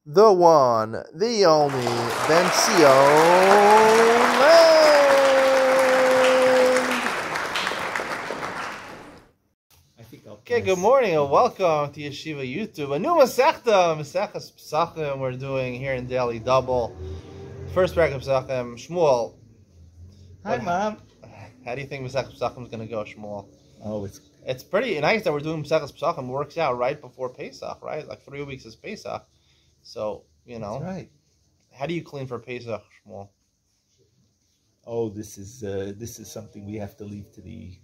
the one, the only, Benzion Okay, good morning and welcome to Yeshiva YouTube. A new Masechta, Pesachim we're doing here in Daily Double. First parak of Pesachim, Shmuel. Hi, Mom. How do you think Pesachim is going to go, Shmuel? Oh, it's pretty nice that we're doing Pesachim. It works out right before Pesach, right? Like 3 weeks is Pesach. So, you know. That's right. How do you clean for Pesach, Shmuel? Oh, this is something we have to leave to the...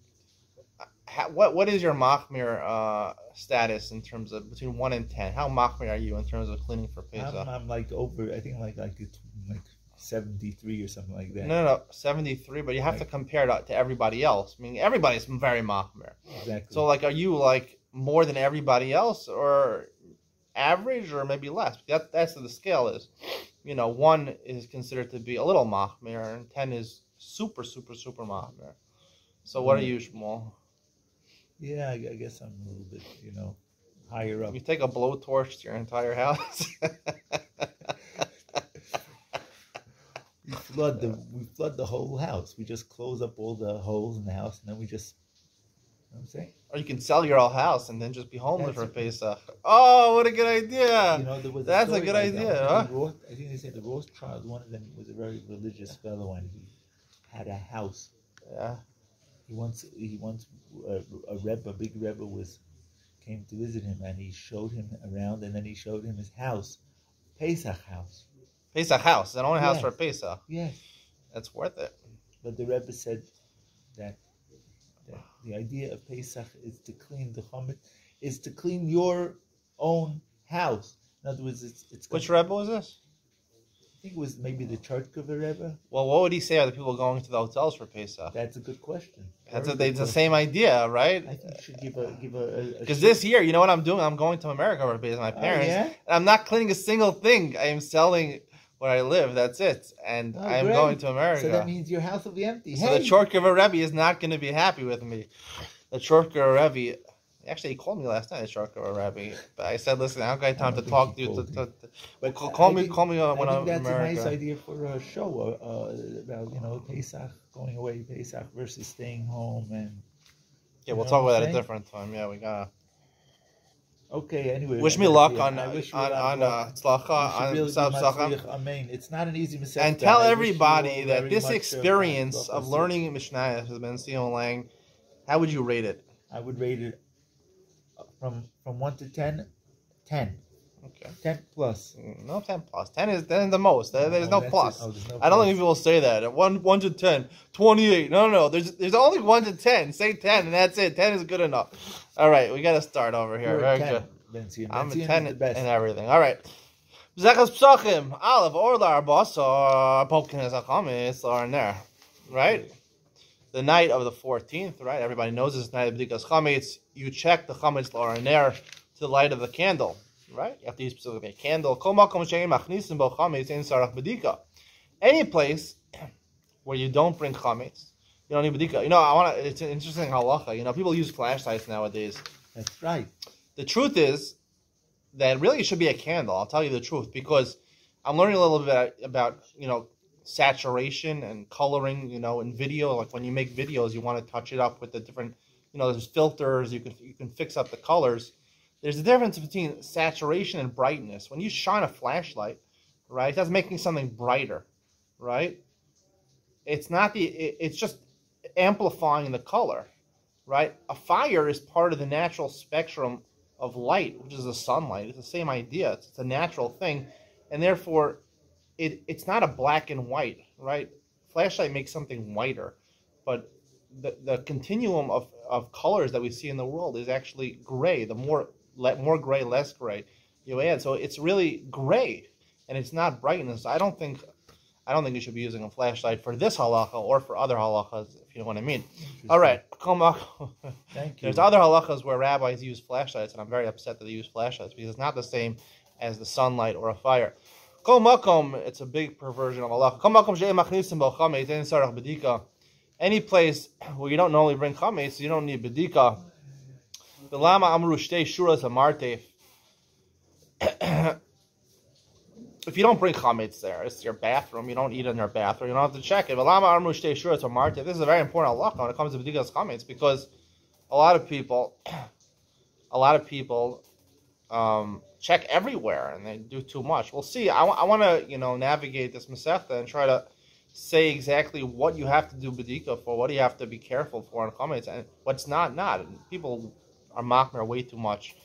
What is your machmir status in terms of between 1 and 10? How machmir are you in terms of cleaning for Pesach? I'm like over, I think like 73 or something like that. No, 73, but you have to compare it to everybody else. I mean, everybody's very machmir. Exactly. So, like, are you like more than everybody else, or average, or maybe less? That's what the scale is. You know, 1 is considered to be a little machmir, and 10 is super machmir. So, what are you, Shmuel? Yeah, I guess I'm a little bit, higher up. You take a blowtorch to your entire house. We flood the whole house. We just close up all the holes in the house, and then we just, you know what I'm saying? Or you can sell your whole house and then just be homeless for Pesach. Oh, what a good idea! That's a good idea, huh? I think they said the Rothschild, one of them was a very religious fellow, and he had a house. Yeah. He once a big Rebbe came to visit him, and he showed him around, and then he showed him his house, Pesach house. Pesach house, an only house for Pesach. Yes, that's worth it. But the Rebbe said that the idea of Pesach is to clean the chametz, is to clean your own house. In other words, it's which Rebbe was this? I think it was maybe the Chartkover Rebbe. Well, what would he say are the people going to the hotels for Pesach? That's a good question. It's the same idea, right? I think you should give a because this year, you know what I'm doing? I'm going to America for Pesach. My parents. Yeah? And I'm not cleaning a single thing. I am selling where I live. That's it. And I am going to America. So that means your house will be empty. So the Chartkover Rebbe is not going to be happy with me. The Chartkover Rebbe. Actually, he called me last night, Sharkar Rabbi. But I said, listen, I don't got time to talk to you. But call me when I'm in America. That's a nice idea for a show about, Pesach, going away, Pesach versus staying home. And yeah, we'll talk about that at a different time. Yeah, we got to. Okay, anyway. Wish me luck on Tzlacha. Amen. It's not an easy mistake. And tell everybody that this experience of learning Mishnah has been Sion Lang. How would you rate it? I would rate it from 1 to 10, 10. Okay. 10 plus. No, 10 plus. 10 is the most. There's no plus. There's no I don't think people say that. 1 to 10, 28. No. There's only 1 to 10. Say 10, and that's it. 10 is good enough. All right, we got to start over here. Very good. I'm a 10 and everything. All right. Zechas Pesachim, Aleph, Orlar, Basar, Pumpkin is a chametz, are in there. Right? The night of the 14th, right? Everybody knows this night of B'dikas Chametz. You check the Chametz L'Araner to the light of the candle, right? You have to use specifically a candle. Any place where you don't bring Chametz, you don't need B'dika. It's an interesting halacha. People use flashlights nowadays. That's right. The truth is that really it should be a candle. I'll tell you the truth, because I'm learning a little bit about saturation and coloring, in video. Like when you make videos, you want to touch it up with the different, there's filters, you can fix up the colors. There's a difference between saturation and brightness. When you shine a flashlight, right, that's making something brighter, right? It's just amplifying the color, right? A fire is part of the natural spectrum of light, which is the sunlight. It's the same idea. It's a natural thing, and therefore it's not a black and white, right? Flashlight makes something whiter, but the continuum of colors that we see in the world is actually gray. The more gray, less gray you add, so it's really gray, and it's not brightness. I don't think you should be using a flashlight for this halacha or for other halachas, if you know what I mean. All right, thank you. There's other halachas where rabbis use flashlights, and I'm very upset that they use flashlights because it's not the same as the sunlight or a fire. Kol makom, it's a big perversion of halacha. Kol makom she'em machnisim bo chametz ein sarach b'dika. Any place where you don't normally bring chametz, you don't need b'dika. V'lama amru shtei shuras hamartef. if you don't bring chametz there, it's your bathroom. You don't eat in your bathroom. You don't have to check it. This is a very important halacha when it comes to b'dikas chametz, because a lot of people check everywhere and they do too much. We'll see. I want to navigate this Masechta and try to say exactly what you have to do b'dika for, what do you have to be careful for on chametz, and what's not. And people are machmir way too much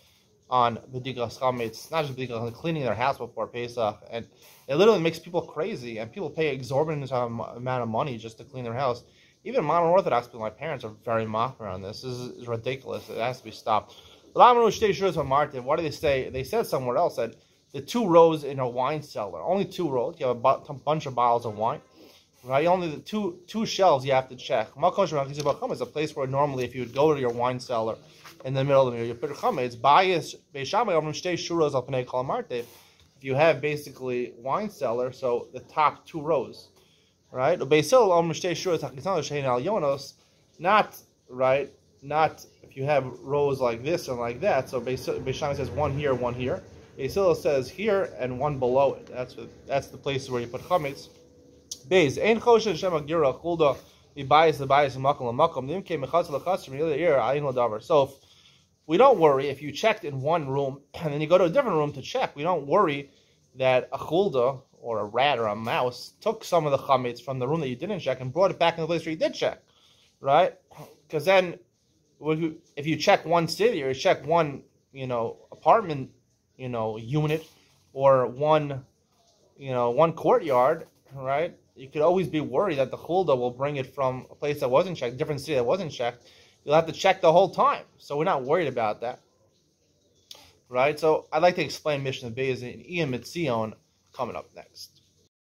on b'dikas chametz, not just b'dikas, cleaning their house before Pesach, and it literally makes people crazy, and people pay exorbitant amount of money just to clean their house. Even modern Orthodox people, my parents are very machmir on this. This is ridiculous. It has to be stopped. What do they say? They said somewhere else that the 2 rows in a wine cellar, only 2 rows, you have a bunch of bottles of wine, right? Only the two shelves you have to check. It's a place where normally if you would go to your wine cellar in the middle of the year, you put chametz. If you have basically wine cellar, so the top 2 rows, right? Not right, not if you have rows like this and like that. So Beis says 1 here, 1 here. Beis says here and 1 below it. That's the place where you put chametz. Beis ein choshen shema gira chulda mibayis lebayis makom lemakom nimke mechatz lechasrim yila ir ayin ladavar. So if we don't worry if you checked in one room and then you go to a different room to check. We don't worry that a chulda or a rat or a mouse took some of the chametz from the room that you didn't check and brought it back in the place where you did check, right? Because then, if you check one city or you check one, apartment, unit, or one courtyard, right? You could always be worried that the chulda will bring it from a place that wasn't checked, different city that wasn't checked. You'll have to check the whole time. So we're not worried about that, right? So I'd like to explain Mishnah Beis in Iyam Mitzion coming up next.